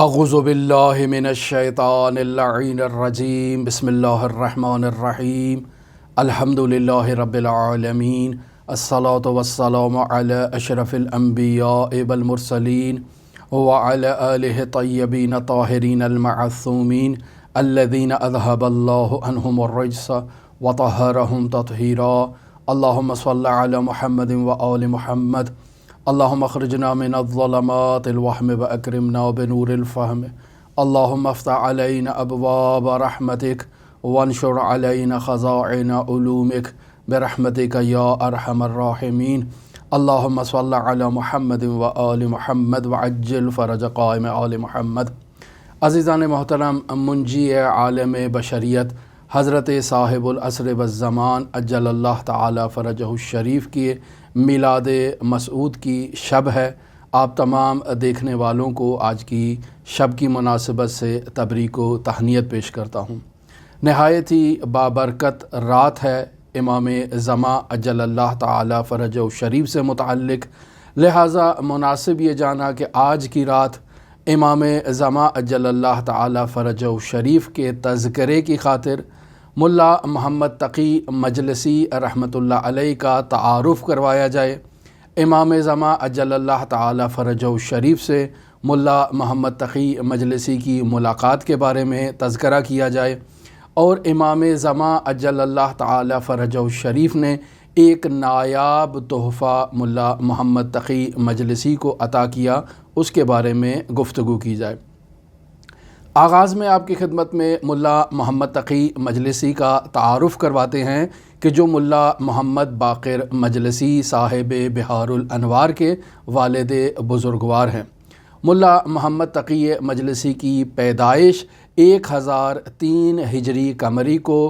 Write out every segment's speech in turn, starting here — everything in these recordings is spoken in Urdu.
اعوذ باللہ من الشیطان اللعین الرجیم بسم اللہ الرحمن الرحیم الحمد للہ رب العالمین الصلاة والسلام علی اشرف الانبیاء والمرسلین وعلی آلہ طیبین طاہرین المعصومین الذین اذہب اللہ عنہم الرجس وطہرہم تطہیرا اللہم صل علی محمد وآل محمد اللہم اخرجنا من الظلمات الوہم واکرمنا بنور الفہم اللہم افتح علینا ابواب رحمتک وانشر علینا خزائن علومک برحمتک یا ارحم الراحمین اللہم صل علی محمد وآل محمد وعجل فرج قائم آل محمد۔ عزیزان محترم، منجی عالم بشریت حضرت صاحب العصر والزمان اجل اللہ تعالی فرجہ الشریف کی میلاد مسعود کی شب ہے۔ آپ تمام دیکھنے والوں کو آج کی شب کی مناسبت سے تبریک و تہنیت پیش کرتا ہوں۔ نہایت ہی بابرکت رات ہے امام زمان اجل اللہ تعالی فرجہ الشریف سے متعلق، لہٰذا مناسب یہ جانا کہ آج کی رات امام زمان اجل اللہ تعالی فرجہ الشریف کے تذکرے کی خاطر ملا محمد تقی مجلسی رحمۃ اللہ علیہ کا تعارف کروایا جائے۔ امام زمان اجل اللہ تعالی فرجہ الشریف سے ملا محمد تقی مجلسی کی ملاقات کے بارے میں تذکرہ کیا جائے، اور امام زمان اجل اللہ تعالی فرجہ الشریف نے ایک نایاب تحفہ ملا محمد تقی مجلسی کو عطا کیا، اس کے بارے میں گفتگو کی جائے۔ آغاز میں آپ کی خدمت میں ملا محمد تقی مجلسی کا تعارف کرواتے ہیں کہ جو ملا محمد باقر مجلسی صاحب بہار الانوار کے والد بزرگوار ہیں۔ ملا محمد تقی مجلسی کی پیدائش 1003 ہجری قمری کو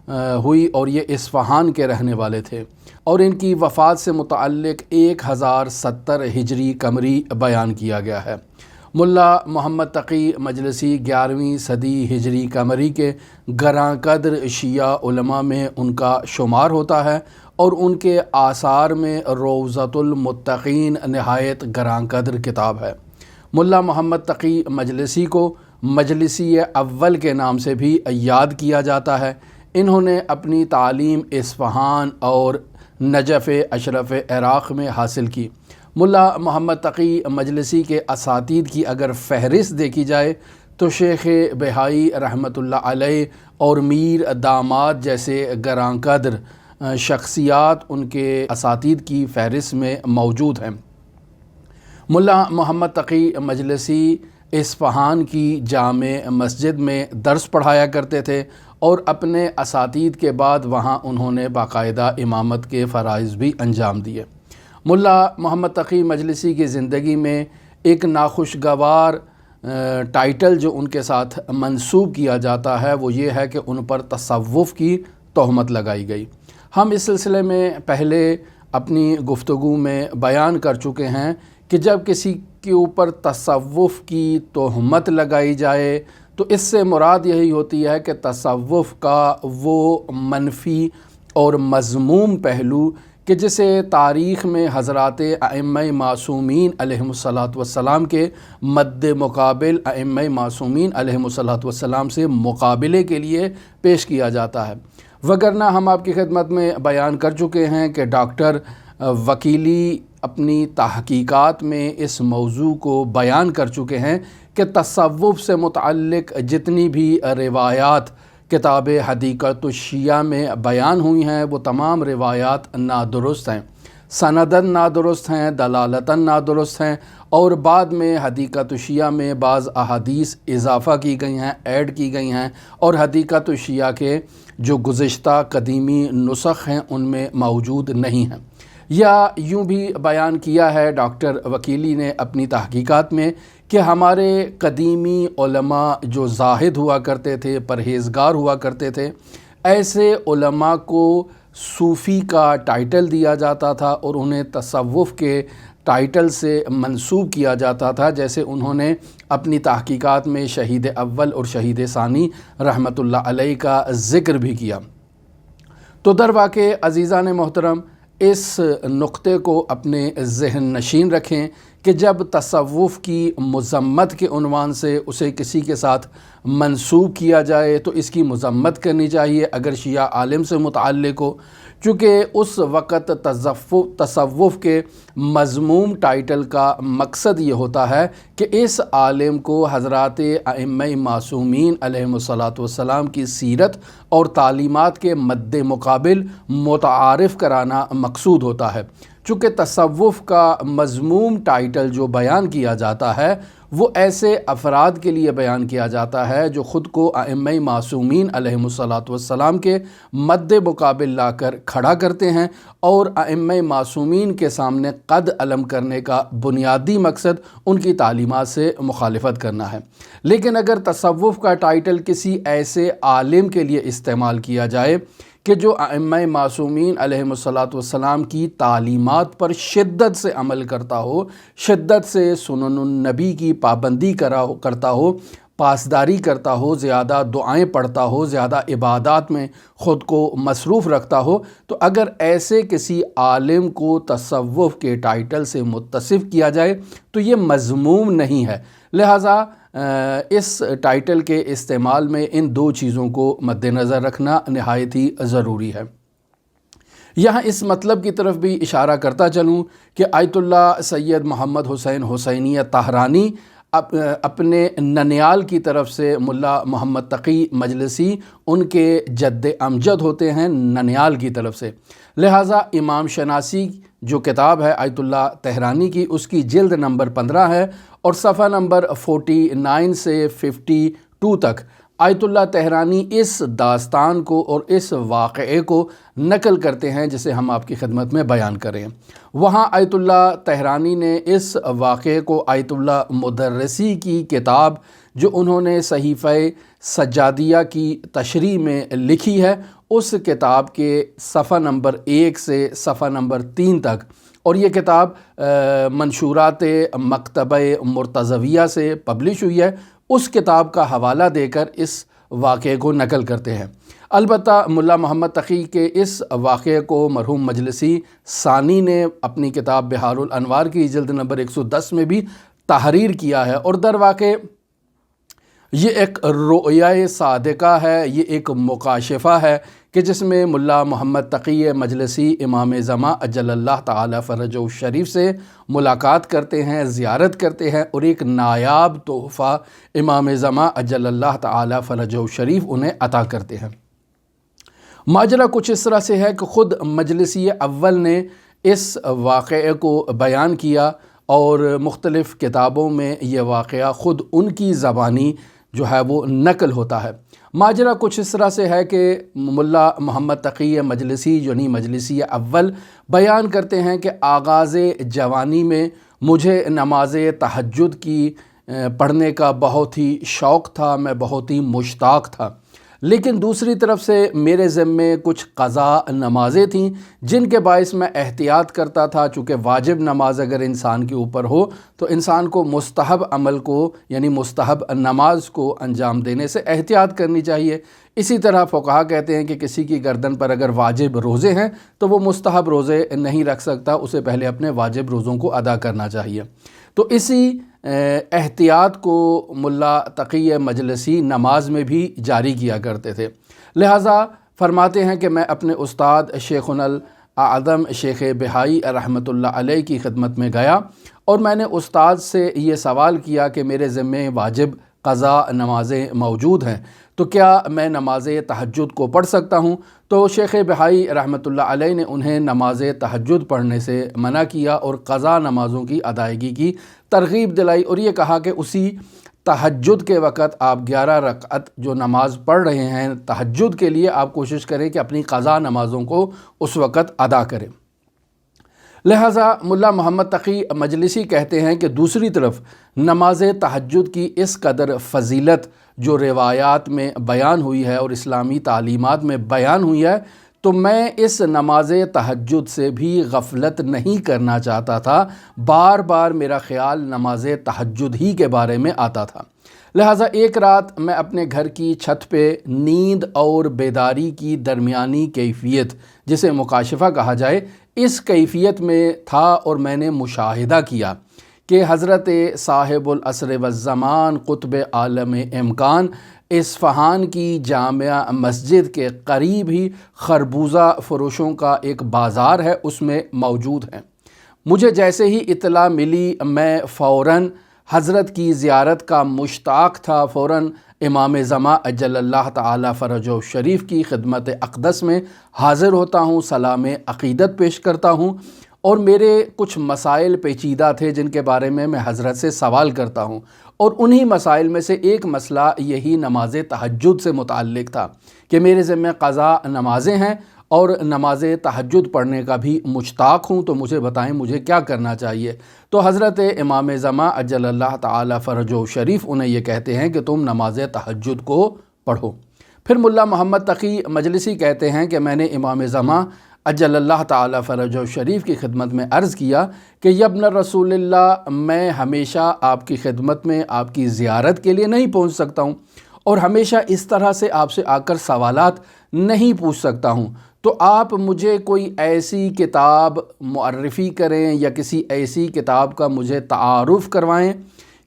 ہوئی، اور یہ اصفہان کے رہنے والے تھے، اور ان کی وفات سے متعلق 1070 ہجری قمری بیان کیا گیا ہے۔ ملا محمد تقی مجلسی 11ویں صدی ہجری قمری کے گراں قدر شیعہ علماء میں ان کا شمار ہوتا ہے، اور ان کے آثار میں روضۃ المتقین نہایت گراں قدر کتاب ہے۔ ملا محمد تقی مجلسی کو مجلسی اول کے نام سے بھی یاد کیا جاتا ہے۔ انہوں نے اپنی تعلیم اصفہان اور نجف اشرف عراق میں حاصل کی۔ ملا محمد تقی مجلسی کے اساتید کی اگر فہرست دیکھی جائے تو شیخ بہائی رحمۃ اللہ علیہ اور میر داماد جیسے گراں قدر شخصیات ان کے اساتید کی فہرست میں موجود ہیں۔ ملا محمد تقی مجلسی اصفہان کی جامع مسجد میں درس پڑھایا کرتے تھے، اور اپنے اساتید کے بعد وہاں انہوں نے باقاعدہ امامت کے فرائض بھی انجام دیے۔ ملا محمد تقی مجلسی کی زندگی میں ایک ناخوشگوار ٹائٹل جو ان کے ساتھ منسوب کیا جاتا ہے وہ یہ ہے کہ ان پر تصوف کی تہمت لگائی گئی۔ ہم اس سلسلے میں پہلے اپنی گفتگو میں بیان کر چکے ہیں کہ جب کسی کے اوپر تصوف کی تہمت لگائی جائے تو اس سے مراد یہی ہوتی ہے کہ تصوف کا وہ منفی اور مذموم پہلو کہ جسے تاریخ میں حضرات ائمہ معصومین علیہم الصلاۃ والسلام کے مد مقابل ائمہ معصومین علیہم الصلاۃ والسلام سے مقابلے کے لیے پیش کیا جاتا ہے۔ وگرنہ ہم آپ کی خدمت میں بیان کر چکے ہیں کہ ڈاکٹر وکیلی اپنی تحقیقات میں اس موضوع کو بیان کر چکے ہیں کہ تصوف سے متعلق جتنی بھی روایات کتاب حدیقۃ الشیعہ میں بیان ہوئی ہیں وہ تمام روایات نادرست ہیں، سنداً نادرست ہیں، دلالتاً نادرست ہیں، اور بعد میں حدیقۃ الشیعہ میں بعض احادیث اضافہ کی گئی ہیں، ایڈ کی گئی ہیں، اور حدیقۃ الشیعہ کے جو گزشتہ قدیمی نسخ ہیں ان میں موجود نہیں ہیں۔ یا یوں بھی بیان کیا ہے ڈاکٹر وکیلی نے اپنی تحقیقات میں کہ ہمارے قدیمی علماء جو زاہد ہوا کرتے تھے، پرہیزگار ہوا کرتے تھے، ایسے علماء کو صوفی کا ٹائٹل دیا جاتا تھا اور انہیں تصوف کے ٹائٹل سے منسوب کیا جاتا تھا، جیسے انہوں نے اپنی تحقیقات میں شہید اول اور شہید ثانی رحمۃ اللہ علیہ کا ذکر بھی کیا۔ تو در واقع عزیزان محترم، اس نقطے کو اپنے ذہن نشین رکھیں کہ جب تصوف کی مذمت کے عنوان سے اسے کسی کے ساتھ منسوب کیا جائے تو اس کی مذمت کرنی چاہیے اگر شیعہ عالم سے متعلق ہو، چونکہ اس وقت تصوف کے مذموم ٹائٹل کا مقصد یہ ہوتا ہے کہ اس عالم کو حضرات ائمہ معصومین علیہم الصلاۃ والسلام کی سیرت اور تعلیمات کے مد مقابل متعارف کرانا مقصود ہوتا ہے۔ چونکہ تصوف کا مذموم ٹائٹل جو بیان کیا جاتا ہے وہ ایسے افراد کے لیے بیان کیا جاتا ہے جو خود کو ائمہ معصومین علیہم الصلاۃ والسلام کے مد مقابل لا کر کھڑا کرتے ہیں، اور ائمہ معصومین کے سامنے قد علم کرنے کا بنیادی مقصد ان کی تعلیمات سے مخالفت کرنا ہے۔ لیکن اگر تصوف کا ٹائٹل کسی ایسے عالم کے لیے استعمال کیا جائے کہ جو ائمہ معصومین علیہم الصلاۃ والسلام کی تعلیمات پر شدت سے عمل کرتا ہو، شدت سے سنن النبی کی پابندی کرتا ہو، پاسداری کرتا ہو، زیادہ دعائیں پڑھتا ہو، زیادہ عبادات میں خود کو مصروف رکھتا ہو، تو اگر ایسے کسی عالم کو تصوف کے ٹائٹل سے متصف کیا جائے تو یہ مذموم نہیں ہے۔ لہٰذا اس ٹائٹل کے استعمال میں ان دو چیزوں کو مد نظر رکھنا نہایت ہی ضروری ہے۔ یہاں اس مطلب کی طرف بھی اشارہ کرتا چلوں کہ آیت اللہ سید محمد حسین حسینیہ طاہرانی اپنے ننیال کی طرف سے ملا محمد تقی مجلسی ان کے جد امجد ہوتے ہیں ننیال کی طرف سے، لہٰذا امام شناسی جو کتاب ہے آیت اللہ طاہرانی کی، اس کی جلد نمبر 15 ہے اور صفحہ نمبر 49 سے 52 تک آیت اللہ طاہرانی اس داستان کو اور اس واقعے کو نقل کرتے ہیں جسے ہم آپ کی خدمت میں بیان کریں۔ وہاں آیت اللہ طاہرانی نے اس واقعے کو آیت اللہ مدرسی کی کتاب جو انہوں نے صحیفہ سجادیہ کی تشریح میں لکھی ہے، اس کتاب کے صفحہ نمبر 1 سے صفحہ نمبر 3 تک، اور یہ کتاب منشورات مکتبہ مرتضویہ سے پبلش ہوئی ہے، اس کتاب کا حوالہ دے کر اس واقعے کو نقل کرتے ہیں۔ البتہ ملا محمد تقی کے اس واقعے کو مرحوم مجلسی ثانی نے اپنی کتاب بہار الانوار کی جلد نمبر 110 میں بھی تحریر کیا ہے، اور در واقع یہ ایک رؤیا صادقہ ہے، یہ ایک مکاشفہ ہے کہ جس میں ملا محمد تقی مجلسی امام زمان اجل اللہ تعالی فرجہ الشریف سے ملاقات کرتے ہیں، زیارت کرتے ہیں، اور ایک نایاب تحفہ امام زمان اجل اللہ تعالی فرجہ الشریف انہیں عطا کرتے ہیں۔ ماجرا کچھ اس طرح سے ہے کہ خود مجلسی اول نے اس واقعے کو بیان کیا، اور مختلف کتابوں میں یہ واقعہ خود ان کی زبانی جو ہے وہ نقل ہوتا ہے۔ ماجرا کچھ اس طرح سے ہے کہ ملا محمد تقی مجلسی یعنی مجلسی اول بیان کرتے ہیں کہ آغاز جوانی میں مجھے نماز تہجد کی پڑھنے کا بہت ہی شوق تھا، میں بہت ہی مشتاق تھا، لیکن دوسری طرف سے میرے ذمے کچھ قضا نمازیں تھیں جن کے باعث میں احتیاط کرتا تھا، چونکہ واجب نماز اگر انسان کے اوپر ہو تو انسان کو مستحب عمل کو یعنی مستحب نماز کو انجام دینے سے احتیاط کرنی چاہیے۔ اسی طرح فقہا کہتے ہیں کہ کسی کی گردن پر اگر واجب روزے ہیں تو وہ مستحب روزے نہیں رکھ سکتا، اسے پہلے اپنے واجب روزوں کو ادا کرنا چاہیے۔ تو اسی احتیاط کو ملا تقی مجلسی نماز میں بھی جاری کیا کرتے تھے۔ لہٰذا فرماتے ہیں کہ میں اپنے استاد شیخنا الاعظم شیخ بہائی رحمۃ اللہ علیہ کی خدمت میں گیا، اور میں نے استاد سے یہ سوال کیا کہ میرے ذمے واجب قضا نمازیں موجود ہیں، تو کیا میں نماز تہجد کو پڑھ سکتا ہوں؟ تو شیخ بہائی رحمۃ اللہ علیہ نے انہیں نماز تہجد پڑھنے سے منع کیا اور قضا نمازوں کی ادائیگی کی ترغیب دلائی، اور یہ کہا کہ اسی تہجد کے وقت آپ 11 رکعت جو نماز پڑھ رہے ہیں تہجد کے لیے، آپ کوشش کریں کہ اپنی قضا نمازوں کو اس وقت ادا کریں۔ لہٰذا ملا محمد تقی مجلسی کہتے ہیں کہ دوسری طرف نماز تہجد کی اس قدر فضیلت جو روایات میں بیان ہوئی ہے اور اسلامی تعلیمات میں بیان ہوئی ہے، تو میں اس نماز تہجد سے بھی غفلت نہیں کرنا چاہتا تھا، بار بار میرا خیال نماز تہجد ہی کے بارے میں آتا تھا۔ لہٰذا ایک رات میں اپنے گھر کی چھت پہ نیند اور بیداری کی درمیانی کیفیت جسے مکاشفہ کہا جائے، اس کیفیت میں تھا، اور میں نے مشاہدہ کیا کہ حضرت صاحب العصر والزمان قطب عالم امکان اصفہان کی جامع مسجد کے قریب ہی خربوزہ فروشوں کا ایک بازار ہے، اس میں موجود ہیں۔ مجھے جیسے ہی اطلاع ملی میں فوراً حضرت کی زیارت کا مشتاق تھا، فوراً امام زمان اجل اللہ تعالی فرجہ شریف کی خدمت اقدس میں حاضر ہوتا ہوں، سلام عقیدت پیش کرتا ہوں، اور میرے کچھ مسائل پیچیدہ تھے جن کے بارے میں حضرت سے سوال کرتا ہوں، اور انہی مسائل میں سے ایک مسئلہ یہی نماز تہجد سے متعلق تھا کہ میرے ذمہ قضا نمازیں ہیں اور نماز تہجد پڑھنے کا بھی مشتاق ہوں، تو مجھے بتائیں مجھے کیا کرنا چاہیے۔ تو حضرت امام زمان اجل اللہ تعالی فرجہ شریف انہیں یہ کہتے ہیں کہ تم نماز تہجد کو پڑھو۔ پھر ملا محمد تقی مجلسی کہتے ہیں کہ میں نے امام زمان اجل اللہ تعالی فرجہ شریف کی خدمت میں عرض کیا کہ یبن رسول اللہ، میں ہمیشہ آپ کی خدمت میں آپ کی زیارت کے لیے نہیں پہنچ سکتا ہوں، اور ہمیشہ اس طرح سے آپ سے آ کر سوالات نہیں پوچھ سکتا ہوں، تو آپ مجھے کوئی ایسی کتاب معرفی کریں یا کسی ایسی کتاب کا مجھے تعارف کروائیں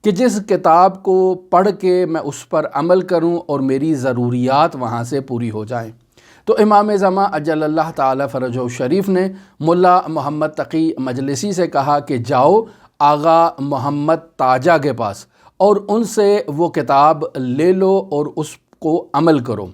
کہ جس کتاب کو پڑھ کے میں اس پر عمل کروں اور میری ضروریات وہاں سے پوری ہو جائیں۔ تو امام زمان اجل اللہ تعالی فرجہ شریف نے ملا محمد تقی مجلسی سے کہا کہ جاؤ آغا محمد تاجہ کے پاس اور ان سے وہ کتاب لے لو اور اس کو عمل کرو۔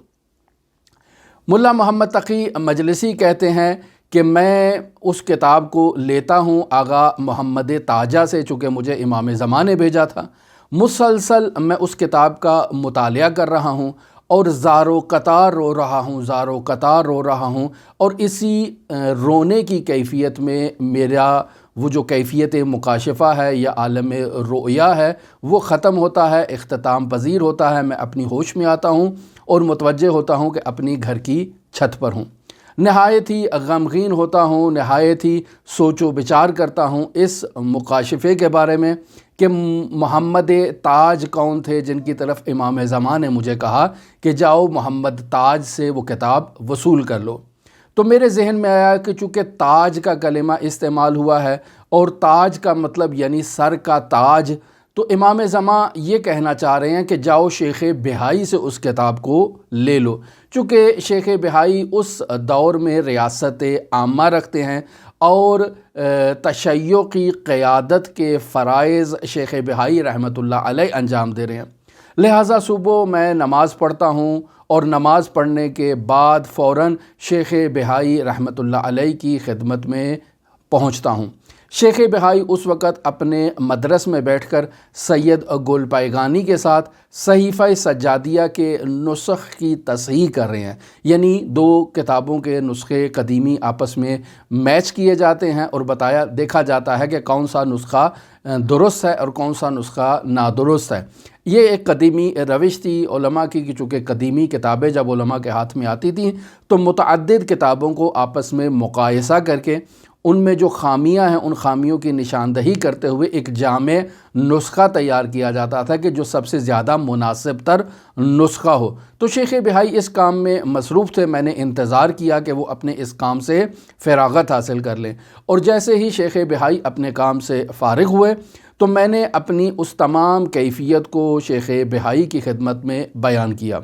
ملا محمد تقی مجلسی کہتے ہیں کہ میں اس کتاب کو لیتا ہوں آغا محمد تاجہ سے، چونکہ مجھے امام زمان نے بھیجا تھا۔ مسلسل میں اس کتاب کا مطالعہ کر رہا ہوں اور زار و قطار رو رہا ہوں، اور اسی رونے کی کیفیت میں میرا وہ جو کیفیت مکاشفہ ہے یا عالم رؤیا ہے وہ ختم ہوتا ہے، اختتام پذیر ہوتا ہے، میں اپنی ہوش میں آتا ہوں اور متوجہ ہوتا ہوں کہ اپنی گھر کی چھت پر ہوں، نہایت ہی غمگین ہوتا ہوں، نہایت ہی سوچ و بچار کرتا ہوں اس مکاشفے کے بارے میں کہ محمد تاج کون تھے جن کی طرف امام زمان نے مجھے کہا کہ جاؤ محمد تاج سے وہ کتاب وصول کر لو۔ تو میرے ذہن میں آیا کہ چونکہ تاج کا کلمہ استعمال ہوا ہے اور تاج کا مطلب یعنی سر کا تاج، تو امام زمان یہ کہنا چاہ رہے ہیں کہ جاؤ شیخ بہائی سے اس کتاب کو لے لو، چونکہ شیخ بہائی اس دور میں ریاست عامہ رکھتے ہیں اور تشیع کی قیادت کے فرائض شیخ بہائی رحمۃ اللہ علیہ انجام دے رہے ہیں، لہٰذا صبح میں نماز پڑھتا ہوں اور نماز پڑھنے کے بعد فوراً شیخ بہائی رحمۃ اللہ علیہ کی خدمت میں پہنچتا ہوں۔ شیخ بہائی اس وقت اپنے مدرس میں بیٹھ کر سید گل پیگانی کے ساتھ صحیفہ سجادیہ کے نسخ کی تصحیح کر رہے ہیں، یعنی دو کتابوں کے نسخے قدیمی آپس میں میچ کیے جاتے ہیں اور دیکھا جاتا ہے کہ کون سا نسخہ درست ہے اور کون سا نسخہ نادرست ہے۔ یہ ایک قدیمی روش تھی علماء کی کہ چونکہ قدیمی کتابیں جب علماء کے ہاتھ میں آتی تھیں تو متعدد کتابوں کو آپس میں مقایسہ کر کے ان میں جو خامیاں ہیں ان خامیوں کی نشاندہی کرتے ہوئے ایک جامع نسخہ تیار کیا جاتا تھا کہ جو سب سے زیادہ مناسب تر نسخہ ہو۔ تو شیخ بہائی اس کام میں مصروف تھے، میں نے انتظار کیا کہ وہ اپنے اس کام سے فراغت حاصل کر لیں، اور جیسے ہی شیخ بہائی اپنے کام سے فارغ ہوئے تو میں نے اپنی اس تمام کیفیت کو شیخ بہائی کی خدمت میں بیان کیا۔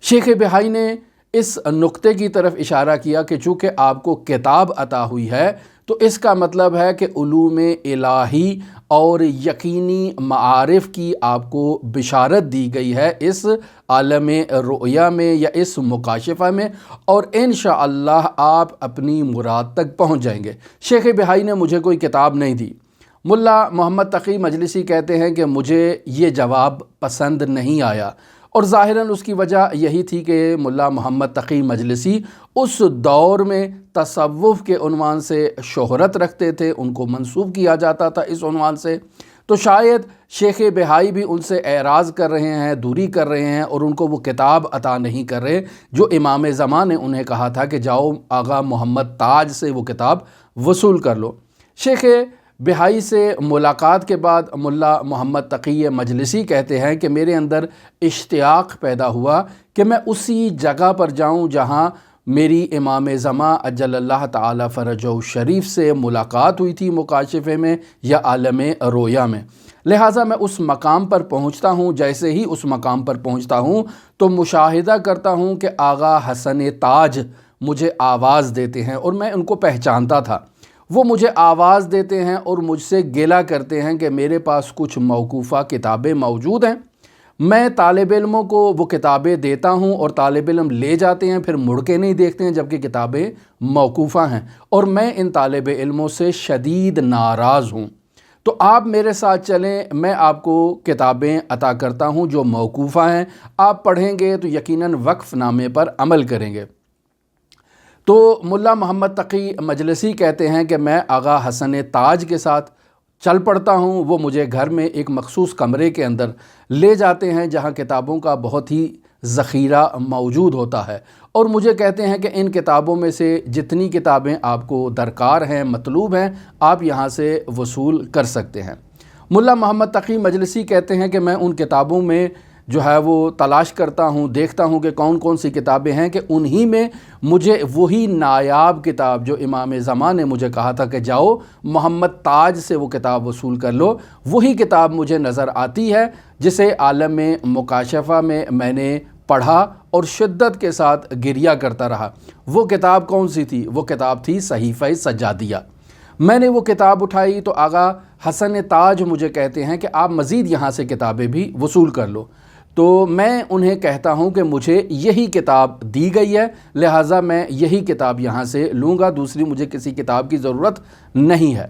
شیخ بہائی نے اس نقطے کی طرف اشارہ کیا کہ چونکہ آپ کو کتاب عطا ہوئی ہے تو اس کا مطلب ہے کہ علوم الہی اور یقینی معارف کی آپ کو بشارت دی گئی ہے اس عالم رؤیا میں یا اس مکاشفہ میں، اور انشاءاللہ آپ اپنی مراد تک پہنچ جائیں گے۔ شیخ بہائی نے مجھے کوئی کتاب نہیں دی۔ ملا محمد تقی مجلسی کہتے ہیں کہ مجھے یہ جواب پسند نہیں آیا، اور ظاہراً اس کی وجہ یہی تھی کہ ملا محمد تقی مجلسی اس دور میں تصوف کے عنوان سے شہرت رکھتے تھے، ان کو منسوب کیا جاتا تھا اس عنوان سے، تو شاید شیخ بہائی بھی ان سے اعراض کر رہے ہیں، دوری کر رہے ہیں، اور ان کو وہ کتاب عطا نہیں کر رہے جو امام زمان نے انہیں کہا تھا کہ جاؤ آغا محمد تاج سے وہ کتاب وصول کر لو۔ شیخ بہائی سے ملاقات کے بعد ملا محمد تقی مجلسی کہتے ہیں کہ میرے اندر اشتیاق پیدا ہوا کہ میں اسی جگہ پر جاؤں جہاں میری امام زمان اجل اللہ تعالی فرجہ شریف سے ملاقات ہوئی تھی مکاشفے میں یا عالم رویا میں، لہٰذا میں اس مقام پر پہنچتا ہوں۔ جیسے ہی اس مقام پر پہنچتا ہوں تو مشاہدہ کرتا ہوں کہ آغا حسن تاج مجھے آواز دیتے ہیں، اور میں ان کو پہچانتا تھا۔ وہ مجھے آواز دیتے ہیں اور مجھ سے گلہ کرتے ہیں کہ میرے پاس کچھ موقوفہ کتابیں موجود ہیں۔ میں طالب علموں کو وہ کتابیں دیتا ہوں اور طالب علم لے جاتے ہیں، پھر مڑ کے نہیں دیکھتے ہیں جبکہ کتابیں موقوفہ ہیں، اور میں ان طالب علموں سے شدید ناراض ہوں۔ تو آپ میرے ساتھ چلیں، میں آپ کو کتابیں عطا کرتا ہوں جو موقوفہ ہیں، آپ پڑھیں گے تو یقیناً وقف نامے پر عمل کریں گے۔ تو ملا محمد تقی مجلسی کہتے ہیں کہ میں آغا حسن تاج کے ساتھ چل پڑتا ہوں۔ وہ مجھے گھر میں ایک مخصوص کمرے کے اندر لے جاتے ہیں جہاں کتابوں کا بہت ہی ذخیرہ موجود ہوتا ہے، اور مجھے کہتے ہیں کہ ان کتابوں میں سے جتنی کتابیں آپ کو درکار ہیں، مطلوب ہیں، آپ یہاں سے وصول کر سکتے ہیں۔ ملا محمد تقی مجلسی کہتے ہیں کہ میں ان کتابوں میں جو ہے وہ تلاش کرتا ہوں، دیکھتا ہوں کہ کون کون سی کتابیں ہیں، کہ انہی میں مجھے وہی نایاب کتاب جو امام زمان نے مجھے کہا تھا کہ جاؤ محمد تاج سے وہ کتاب وصول کر لو، وہی کتاب مجھے نظر آتی ہے جسے عالم مکاشفہ میں نے پڑھا اور شدت کے ساتھ گریہ کرتا رہا۔ وہ کتاب کون سی تھی؟ وہ کتاب تھی صحیفہ سجادیہ۔ میں نے وہ کتاب اٹھائی تو آغا حسن تاج مجھے کہتے ہیں کہ آپ مزید یہاں سے کتابیں بھی وصول کر لو۔ تو میں انہیں کہتا ہوں کہ مجھے یہی کتاب دی گئی ہے، لہٰذا میں یہی کتاب یہاں سے لوں گا، دوسری مجھے کسی کتاب کی ضرورت نہیں ہے۔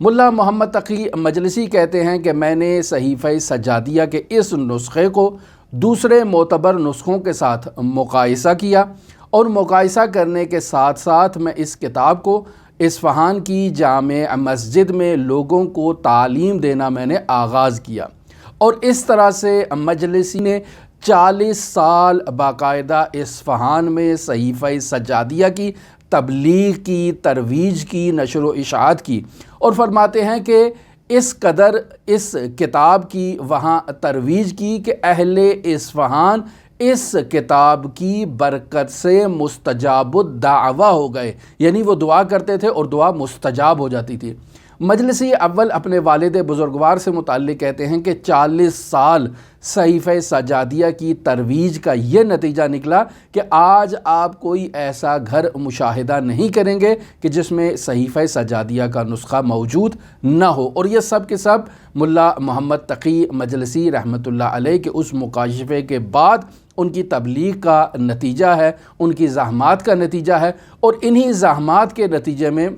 ملا محمد تقی مجلسی کہتے ہیں کہ میں نے صحیفہ سجادیہ کے اس نسخے کو دوسرے معتبر نسخوں کے ساتھ مقایسہ کیا، اور مقایسہ کرنے کے ساتھ ساتھ میں اس کتاب کو اصفہان کی جامع مسجد میں لوگوں کو تعلیم دینا میں نے آغاز کیا، اور اس طرح سے مجلسی نے 40 سال باقاعدہ اصفہان میں صحیفہ سجادیہ کی تبلیغ کی، ترویج کی، نشر و اشاعت کی، اور فرماتے ہیں کہ اس قدر اس کتاب کی وہاں ترویج کی کہ اہل اصفہان اس کتاب کی برکت سے مستجاب الدعوہ ہو گئے، یعنی وہ دعا کرتے تھے اور دعا مستجاب ہو جاتی تھی۔ مجلسی اول اپنے والد بزرگوار سے متعلق کہتے ہیں کہ 40 سال صحیفہ سجادیہ کی ترویج کا یہ نتیجہ نکلا کہ آج آپ کوئی ایسا گھر مشاہدہ نہیں کریں گے کہ جس میں صحیفہ سجادیہ کا نسخہ موجود نہ ہو، اور یہ سب کے سب ملا محمد تقی مجلسی رحمۃ اللہ علیہ کے اس مکاشفے کے بعد ان کی تبلیغ کا نتیجہ ہے، ان کی زحمات کا نتیجہ ہے، اور انہی زحمات کے نتیجے میں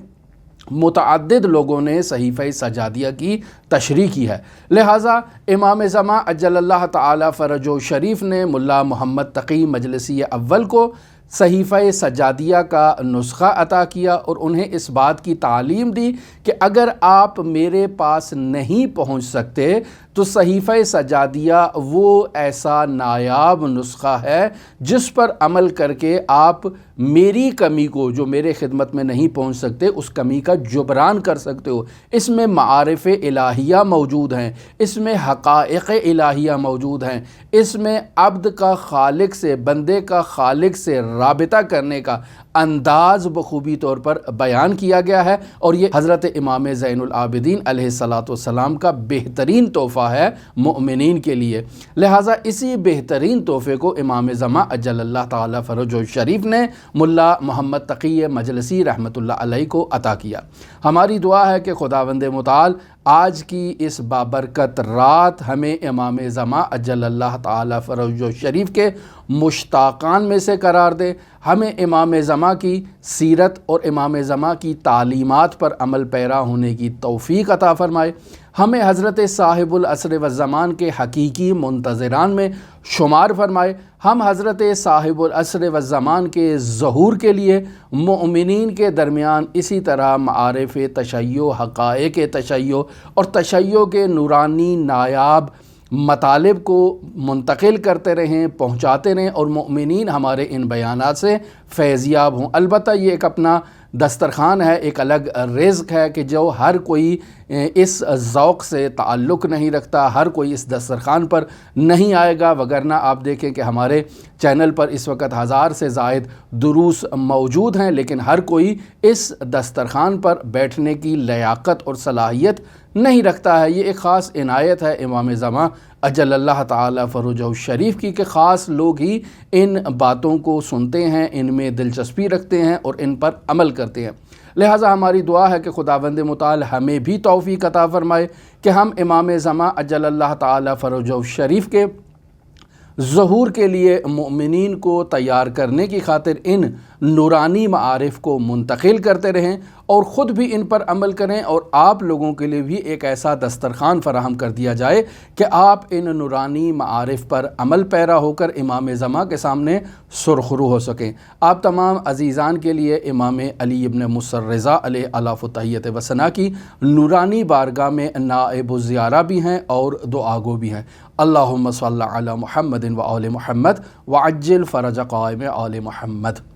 متعدد لوگوں نے صحیفہ سجادیہ کی تشریح کی ہے۔ لہٰذا امام زمان اجل اللہ تعالی فرجہ شریف نے ملا محمد تقی مجلسی اول کو صحیفہ سجادیہ کا نسخہ عطا کیا، اور انہیں اس بات کی تعلیم دی کہ اگر آپ میرے پاس نہیں پہنچ سکتے تو صحیفہ سجادیہ وہ ایسا نایاب نسخہ ہے جس پر عمل کر کے آپ میری کمی کو، جو میرے خدمت میں نہیں پہنچ سکتے، اس کمی کا جبران کر سکتے ہو۔ اس میں معارف الہیہ موجود ہیں، اس میں حقائق الہیہ موجود ہیں، اس میں عبد کا خالق سے، بندے کا خالق سے رابطہ کرنے کا انداز بخوبی طور پر بیان کیا گیا ہے، اور یہ حضرت امام زین العابدین علیہ السلام کا بہترین تحفہ ہے مؤمنین کے لیے۔ لہٰذا اسی بہترین تحفے کو امام زمان اجل اللہ تعالی فرجہ شریف نے ملا محمد تقی مجلسی رحمۃ اللہ علیہ کو عطا کیا۔ ہماری دعا ہے کہ خداوند متعال آج کی اس بابرکت رات ہمیں امام زمان اجل اللہ تعالی فرجہ شریف کے مشتاقان میں سے قرار دے، ہمیں امام زمان کی سیرت اور امام زمان کی تعلیمات پر عمل پیرا ہونے کی توفیق عطا فرمائے، ہمیں حضرت صاحب العصر والزمان کے حقیقی منتظران میں شمار فرمائے، ہم حضرت صاحب العصر والزمان کے ظہور کے لیے مؤمنین کے درمیان اسی طرح معارف تشیع، حقائق تشیع اور تشیع کے نورانی نایاب مطالب کو منتقل کرتے رہیں، پہنچاتے رہیں، اور مؤمنین ہمارے ان بیانات سے فیضیاب ہوں۔ البتہ یہ ایک اپنا دسترخوان ہے، ایک الگ رزق ہے کہ جو ہر کوئی اس ذوق سے تعلق نہیں رکھتا، ہر کوئی اس دسترخوان پر نہیں آئے گا، وگرنہ آپ دیکھیں کہ ہمارے چینل پر اس وقت 1000 سے زائد دروس موجود ہیں، لیکن ہر کوئی اس دسترخوان پر بیٹھنے کی لیاقت اور صلاحیت نہیں رکھتا ہے۔ یہ ایک خاص عنایت ہے امام زمان اجل اللہ تعالی فرجہ الشریف کی کہ خاص لوگ ہی ان باتوں کو سنتے ہیں، ان میں دلچسپی رکھتے ہیں اور ان پر عمل کرتے ہیں۔ لہٰذا ہماری دعا ہے کہ خداوند متعال ہمیں بھی توفیق عطا فرمائے کہ ہم امام زمان اجل اللہ تعالی فرجہ الشریف کے ظہور کے لیے مومنین کو تیار کرنے کی خاطر ان نورانی معارف کو منتقل کرتے رہیں اور خود بھی ان پر عمل کریں، اور آپ لوگوں کے لیے بھی ایک ایسا دسترخوان فراہم کر دیا جائے کہ آپ ان نورانی معارف پر عمل پیرا ہو کر امام زمان کے سامنے سرخرو ہو سکیں۔ آپ تمام عزیزان کے لیے امام علی ابن مصر رضا علیہ الاف و تحیت و ثنا کی نورانی بارگاہ میں نائب الزیارہ بھی ہیں اور دعاگو بھی ہیں۔ اللہم صلی علی محمد و آل محمد وعجل فرج قائم آل محمد۔